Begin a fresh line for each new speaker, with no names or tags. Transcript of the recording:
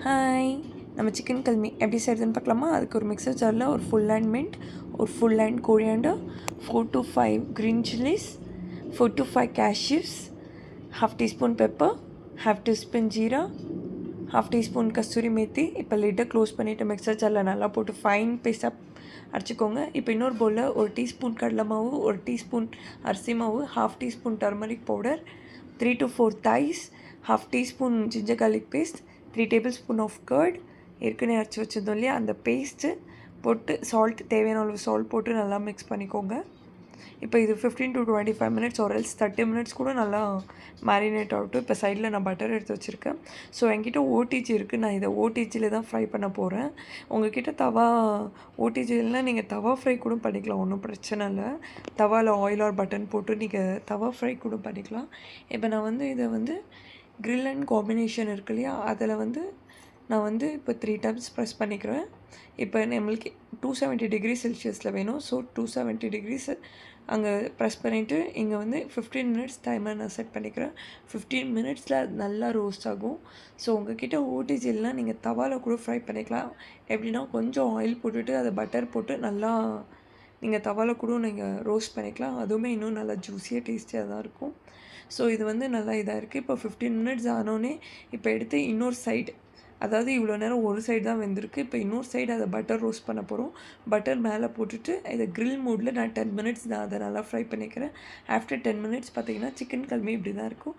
Hi, நம்ம chicken kalmi எப்படி செய்கிறதுன்னு பார்க்கலாமா? அதுக்கு ஒரு மிக்சர் ஜாரில் ஒரு ஃபுல் அண்ட் மின்ட், ஒரு full and coriander, 4 to 5 green chillies, 4 to 5 cashews, half teaspoon pepper, half teaspoon jeera, half teaspoon கஸ்தூரி மேத்தி. இப்போ லிட்டை க்ளோஸ் பண்ணிவிட்டு மிக்சர் ஜாரில் நல்லா போட்டு ஃபைன் பேஸ்ட்டாக அரைச்சிக்கோங்க. இப்போ இன்னொரு பவுலில் ஒரு டீஸ்பூன் கடலை மாவு, ஒரு டீஸ்பூன் அரிசி மாவு, half teaspoon turmeric powder, 3 to 4 thighs, half teaspoon ginger garlic paste, 3 tablespoon of curd, ஏற்கனவே அரைச்சி வச்சுருந்தோம் இல்லையா அந்த பேஸ்ட்டு போட்டு சால்ட் தேவையான அளவு சால்ட் போட்டு நல்லா மிக்ஸ் பண்ணிக்கோங்க. இப்போ இது 15 to 25 மினிட்ஸ் ஒரு எல்ஸ் 30 மினிட்ஸ் கூட நல்லா மேரினேட் ஆகட்டும். இப்போ சைடில் நான் பட்டர் எடுத்து வச்சுருக்கேன். ஸோ என்கிட்ட ஓடிஜி இருக்குது, நான் இதை ஓடிஜியில் தான் ஃப்ரை பண்ண போகிறேன். உங்கள்கிட்ட தவா ஓடிஜி இல்லைனா நீங்கள் தவா ஃப்ரை கூட பண்ணிக்கலாம், ஒன்றும் பிரச்சனை இல்லை. தவாவில் ஆயில் ஆர் பட்டன் போட்டு நீங்கள் தவா ஃப்ரை கூட பண்ணிக்கலாம். இப்போ நான் இதை grill அண்ட் காம்பினேஷன் இருக்கு இல்லையா, அதில் நான் இப்போ 3 டைம்ஸ் ப்ரெஸ் பண்ணிக்கிறேன். இப்போ நம்மளுக்கு 270 டிகிரி செல்சியஸில் வேணும். ஸோ 270 டிகிரிஸ் அங்கே ப்ரெஸ் பண்ணிவிட்டு இங்கே 15 மினிட்ஸ் டைமர் நான் செட் பண்ணிக்கிறேன். 15 மினிட்ஸில் நல்லா ரோஸ்ட் ஆகும். ஸோ உங்கள்கிட்ட ஓடிஜி இல்லைனா நீங்கள் தவாவில் கூட ஃப்ரை பண்ணிக்கலாம். எப்படின்னா கொஞ்சம் ஆயில் போட்டுட்டு அதை பட்டர் போட்டு நல்லா நீங்கள் தவாவில் கூட நீங்கள் ரோஸ்ட் பண்ணிக்கலாம். அதுவுமே இன்னும் நல்லா ஜூஸியாக டேஸ்டியாக தான் இருக்கும். ஸோ இது நல்லா இதாக இருக்குது. இப்போ 15 மினிட்ஸ் ஆனோடனே இப்போ எடுத்து இன்னொரு சைடு, அதாவது இவ்வளோ நேரம் ஒரு சைடு தான் வெந்திருக்கு. இப்போ இன்னொரு சைடு அதை பட்டர் ரோஸ்ட் பண்ண போகிறோம். பட்டர் மேலே போட்டுட்டு இதை grill மோடில் நான் 10 மினிட்ஸ் நான் அதை நல்லா ஃப்ரை பண்ணிக்கிறேன். ஆஃப்டர் 10 மினிட்ஸ் பார்த்தீங்கன்னா சிக்கன் கல்மி இப்படி தான் இருக்கும்.